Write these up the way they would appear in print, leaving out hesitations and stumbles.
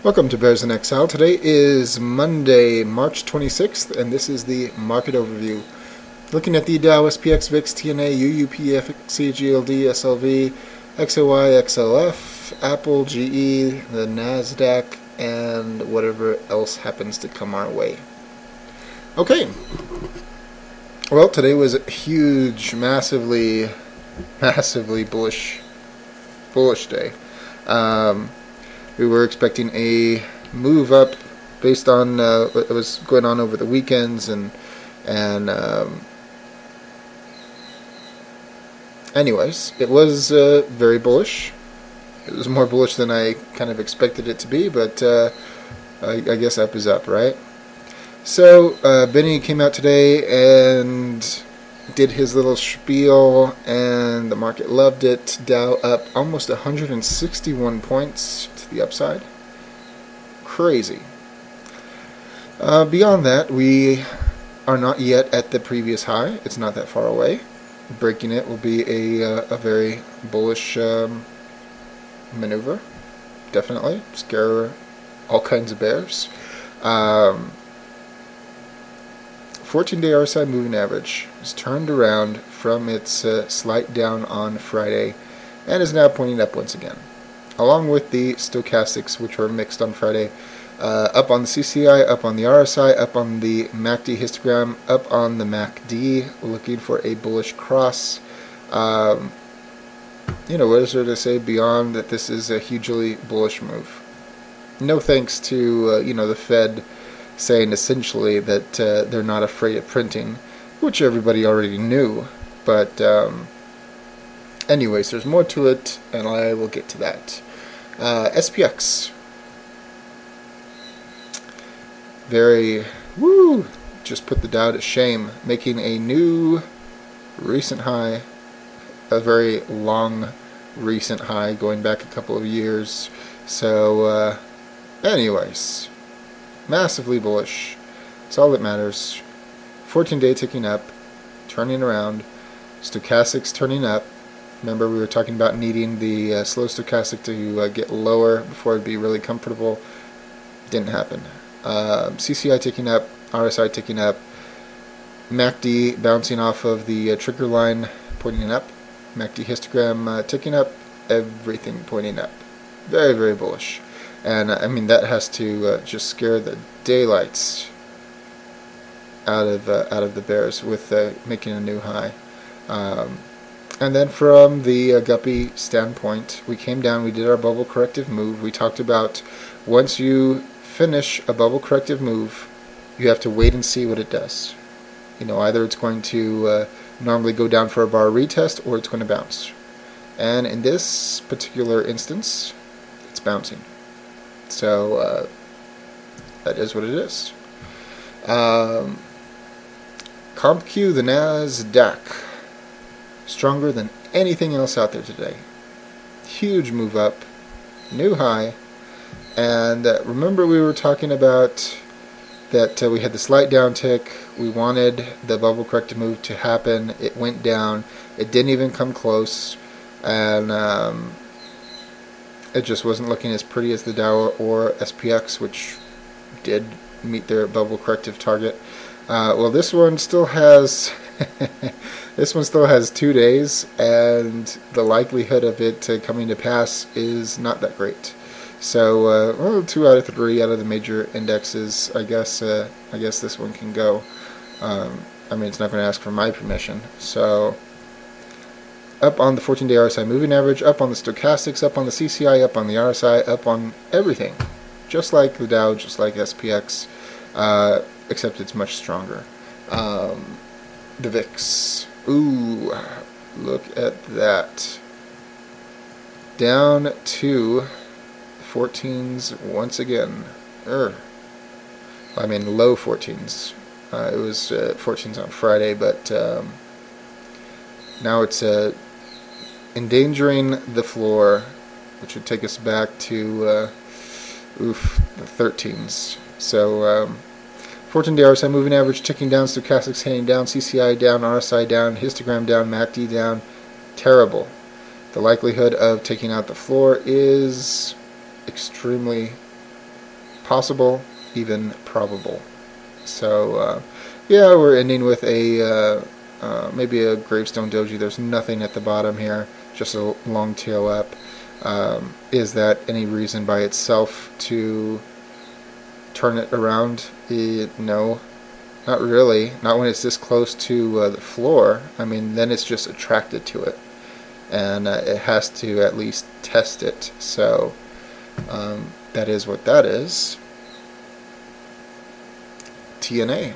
Welcome to Bears in Exile. Today is Monday, March 26th, and this is the market overview. Looking at the Dow, SPX, VIX, TNA, UUP, FXC, GLD, SLV, XOY, XLF, Apple, GE, the NASDAQ, and whatever else happens to come our way. Okay. Well, today was a huge, massively bullish day. We were expecting a move up based on what was going on over the weekends, and anyways, it was very bullish. It was more bullish than I kind of expected it to be, but I guess up is up, right? So Benny came out today and did his little spiel, and the market loved it. Dow up almost 161 points to the upside. Crazy. Beyond that, we are not yet at the previous high. It's not that far away. Breaking it will be a very bullish maneuver. Definitely. Scare all kinds of bears. 14-day RSI moving average is turned around from its slight down on Friday and is now pointing up once again, along with the stochastics, which were mixed on Friday, up on the CCI, up on the RSI, up on the MACD histogram, up on the MACD, looking for a bullish cross. What is there to say beyond that this is a hugely bullish move? No thanks to the Fed saying essentially that they're not afraid of printing, which everybody already knew. But anyways, there's more to it, and I will get to that. SPX. Just put the Dow to shame, making a new recent high, a very long recent high going back a couple of years. So anyways, massively bullish. It's all that matters. 14-day ticking up, turning around. Stochastics turning up. Remember, we were talking about needing the slow stochastic to get lower before it'd be really comfortable. Didn't happen. CCI ticking up, RSI ticking up, MACD bouncing off of the trigger line, pointing up, MACD histogram ticking up, everything pointing up. Very, very bullish. And I mean, that has to just scare the daylights out of the bears with making a new high. And then from the guppy standpoint, we came down, we did our bubble corrective move. We talked about once you finish a bubble corrective move, you have to wait and see what it does. Either it's going to normally go down for a bar retest, or it's going to bounce. And in this particular instance, it's bouncing. So that is what it is. CompQ, the NASDAQ, stronger than anything else out there today. Huge move up, new high. And remember, we were talking about that we had the slight downtick. We wanted the bubble corrective move to happen. It went down. It didn't even come close. And it just wasn't looking as pretty as the Dow or SPX, which did meet their bubble corrective target. Well, this one still has 2 days, and the likelihood of it coming to pass is not that great. So, 2 out of 3 out of the major indexes, I guess this one can go. It's not going to ask for my permission. So, up on the 14-day RSI moving average, up on the stochastics, up on the CCI, up on the RSI, up on everything. Just like the Dow, just like SPX, except it's much stronger. The VIX. Ooh, look at that. Down to 14s once again. Low 14s. It was 14s on Friday, but now it's endangering the floor, which would take us back to the 13s. So 14-day RSI moving average ticking down, stochastics heading down, CCI down, RSI down, histogram down, MACD down. Terrible. The likelihood of taking out the floor is extremely possible, even probable. So yeah, we're ending with a maybe a gravestone doji. There's nothing at the bottom here, just a long tail up. Is that any reason by itself to turn it around? No, not really. Not when it's this close to the floor. I mean, then it's just attracted to it, and it has to at least test it. So that is what that is. TNA.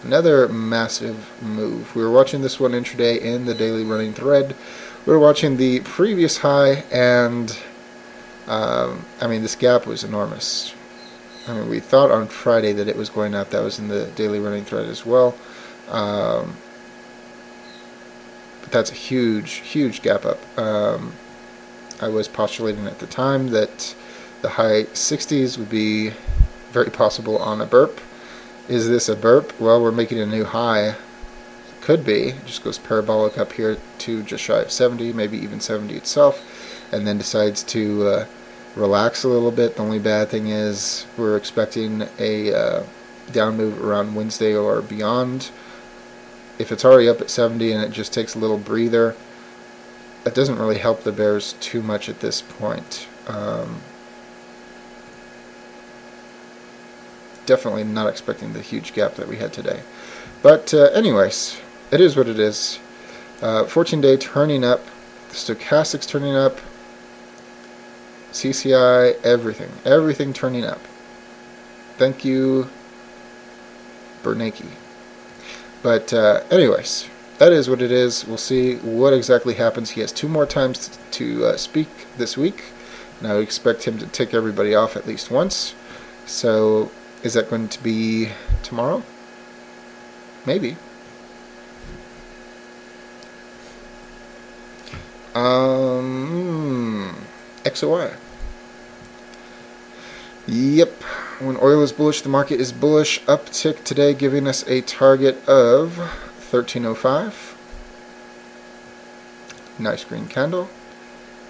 Another massive move. We were watching this one intraday in the daily running thread. We were watching the previous high, and I mean, this gap was enormous. I mean, we thought on Friday that it was going up. That was in the daily running thread as well. But that's a huge, huge gap up. I was postulating at the time that the high 60s would be very possible on a burp. Is this a burp? Well, we're making a new high. Could be. It just goes parabolic up here to just shy of 70, maybe even 70 itself, and then decides to relax a little bit. The only bad thing is we're expecting a down move around Wednesday or beyond. If it's already up at 70 and it just takes a little breather, that doesn't really help the bears too much at this point. Definitely not expecting the huge gap that we had today. But anyways, it is what it is. 14-day turning up, the stochastics turning up, CCI, everything turning up. Thank you, Bernanke. But anyways, that is what it is. We'll see what exactly happens. He has 2 more times to speak this week, and I would expect him to tick everybody off at least once. So is that going to be tomorrow? Maybe. XOI. Yep. When oil is bullish, the market is bullish. Uptick today, giving us a target of 1305. Nice green candle.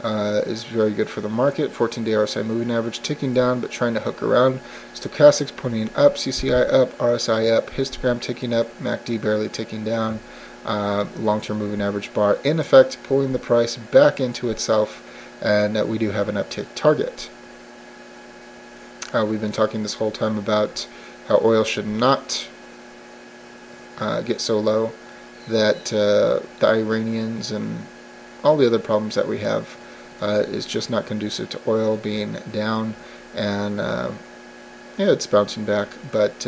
Is very good for the market. 14-day RSI moving average ticking down, but trying to hook around. Stochastics pointing up, CCI up, RSI up, histogram ticking up, MACD barely ticking down. Long-term moving average bar in effect, pulling the price back into itself, and we do have an uptick target. We've been talking this whole time about how oil should not get so low, that the Iranians and all the other problems that we have is just not conducive to oil being down, and yeah, it's bouncing back, but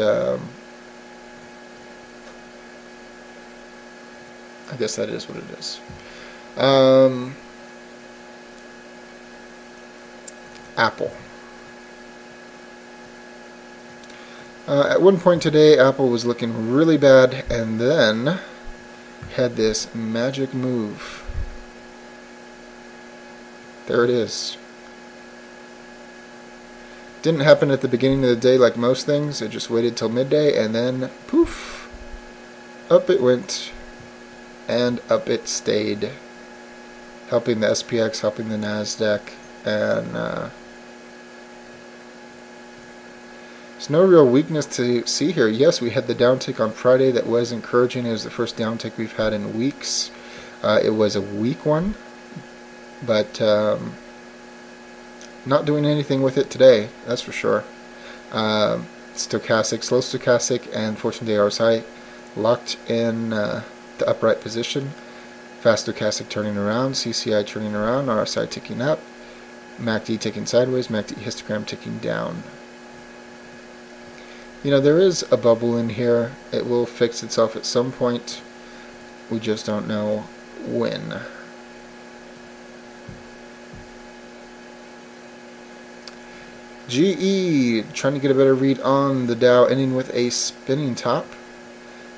I guess that is what it is. Apple. At one point today, Apple was looking really bad, and then had this magic move. There it is. Didn't happen at the beginning of the day like most things. It just waited till midday, and then poof, up it went, and up it stayed, helping the SPX, helping the NASDAQ, and there's no real weakness to see here. Yes, we had the downtick on Friday that was encouraging. It was the first downtick we've had in weeks. It was a weak one, but not doing anything with it today, that's for sure. Stochastic, slow stochastic, and 14-day RSI locked in the upright position. Fast stochastic turning around, CCI turning around, RSI ticking up, MACD ticking sideways, MACD histogram ticking down. You know, there is a bubble in here. It will fix itself at some point. We just don't know when. GE, trying to get a better read on the Dow, ending with a spinning top.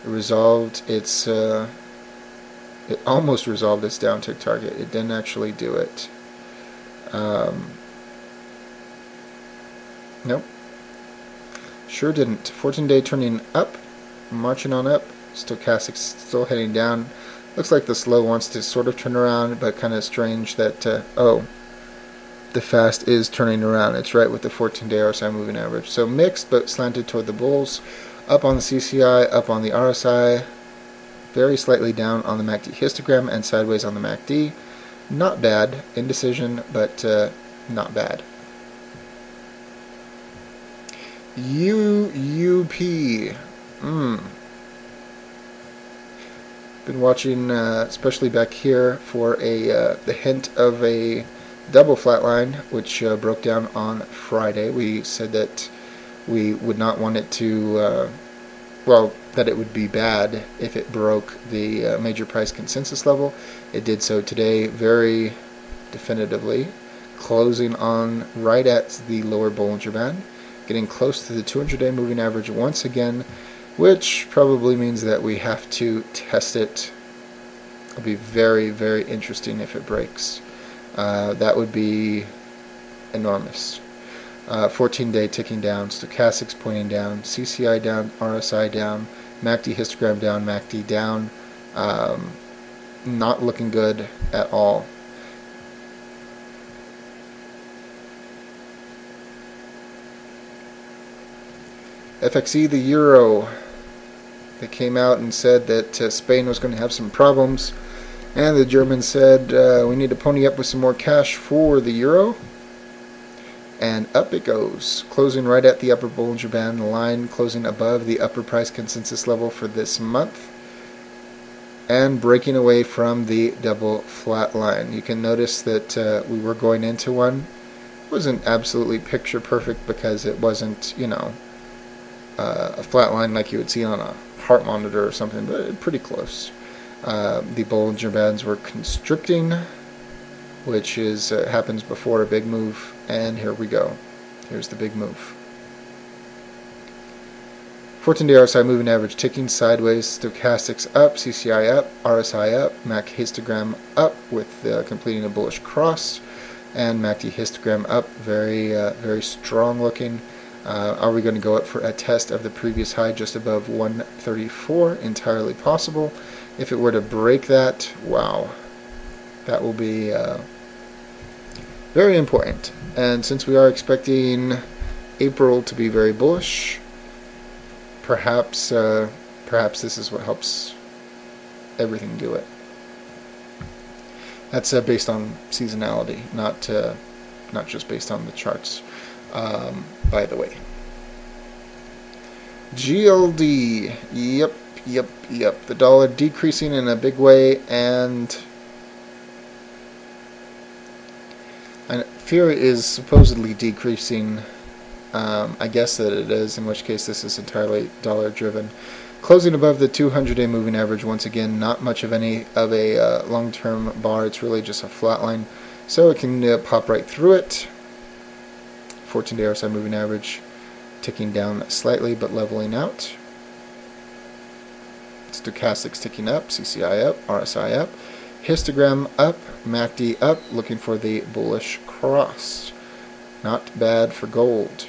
It resolved its, it almost resolved its downtick target. It didn't actually do it. Nope. Sure didn't. 14-day turning up, marching on up. Stochastic still heading down. Looks like the slow wants to sort of turn around, but kind of strange that, oh, the fast is turning around. It's right with the 14-day RSI moving average. So mixed but slanted toward the bulls. Up on the CCI, up on the RSI, very slightly down on the MACD histogram, and sideways on the MACD. Not bad. Indecision, but not bad. UUP. Been watching, especially back here, for the hint of a double flatline, which broke down on Friday. We said that we would not want it to, well, that it would be bad if it broke the major price consensus level. It did so today very definitively, closing on right at the lower Bollinger Band, getting close to the 200-day moving average once again, which probably means that we have to test it. It'll be very, very interesting if it breaks. That would be enormous. 14-day ticking down, stochastics pointing down, CCI down, RSI down, MACD histogram down, MACD down. Not looking good at all. FXE, the euro. They came out and said that Spain was going to have some problems, and the Germans said we need to pony up with some more cash for the euro. And up it goes, closing right at the upper Bollinger Band, the line closing above the upper price consensus level for this month, and breaking away from the double flat line. You can notice that we were going into one. It wasn't absolutely picture perfect because it wasn't, you know, a flat line like you would see on a heart monitor or something, but pretty close. The Bollinger Bands were constricting, which is happens before a big move, and here we go. Here's the big move. 14-day RSI moving average ticking sideways, stochastics up, CCI up, RSI up, MAC histogram up with completing a bullish cross, and MACD histogram up, very very strong looking. Are we going to go up for a test of the previous high just above 134? Entirely possible. If it were to break that, wow, that will be very important. And since we are expecting April to be very bullish, perhaps this is what helps everything do it. That's based on seasonality, not just based on the charts. By the way, GLD, yep. The dollar decreasing in a big way, and fear is supposedly decreasing. I guess that it is, in which case this is entirely dollar driven. Closing above the 200-day moving average once again. Not much of a long-term bar. It's really just a flat line, so it can pop right through it. 14-day RSI moving average ticking down slightly but leveling out. Stochastics ticking up, CCI up, RSI up, histogram up, MACD up, looking for the bullish cross. Not bad for gold,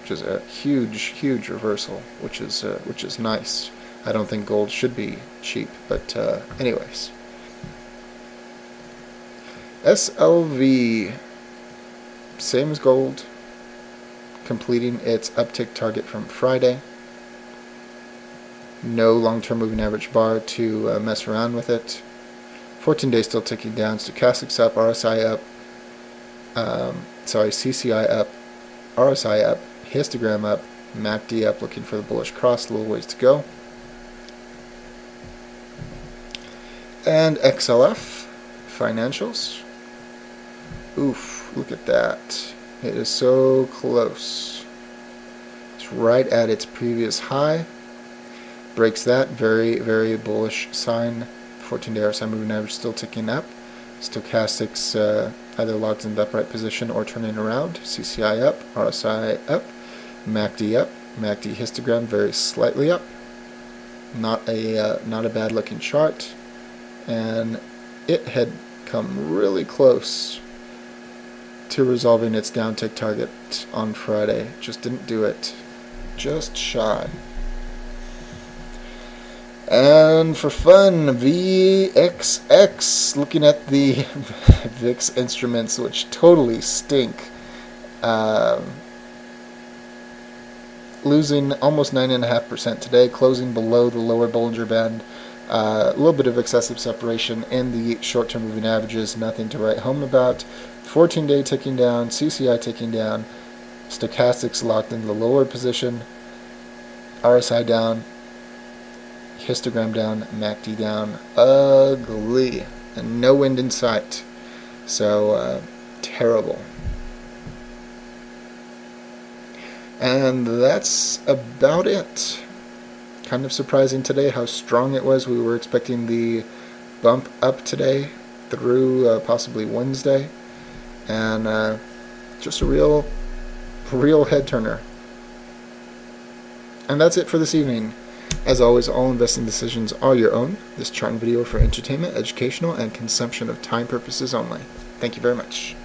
which is a huge reversal, which is nice. I don't think gold should be cheap, but anyways. SLV, same as gold, completing its uptick target from Friday. No long-term moving average bar to mess around with it. 14 days still ticking down. Stochastics up, RSI up, CCI up, RSI up, histogram up, MACD up, looking for the bullish cross, a little ways to go. And XLF, financials. Oof, look at that. It is so close. It's right at its previous high. Breaks that, very bullish sign. 14-day RSI moving average still ticking up. Stochastics either locked in the upright position or turning around. CCI up, RSI up, MACD up, MACD histogram very slightly up. Not a bad looking chart, and it had come really close to resolving its downtick target on Friday. Just didn't do it. Just shy. And for fun, VXX, looking at the VIX instruments, which totally stink. Losing almost 9.5% today, closing below the lower Bollinger Band. A little bit of excessive separation in the short-term moving averages, nothing to write home about. 14-day ticking down, CCI ticking down, stochastics locked in the lower position, RSI down, histogram down, MACD down, ugly, and no wind in sight. So, terrible. And that's about it. Kind of surprising today how strong it was. We were expecting the bump up today through possibly Wednesday. And just a real head turner. And that's it for this evening. As always, all investing decisions are your own. This chart and video for entertainment, educational, and consumption of time purposes only. Thank you very much.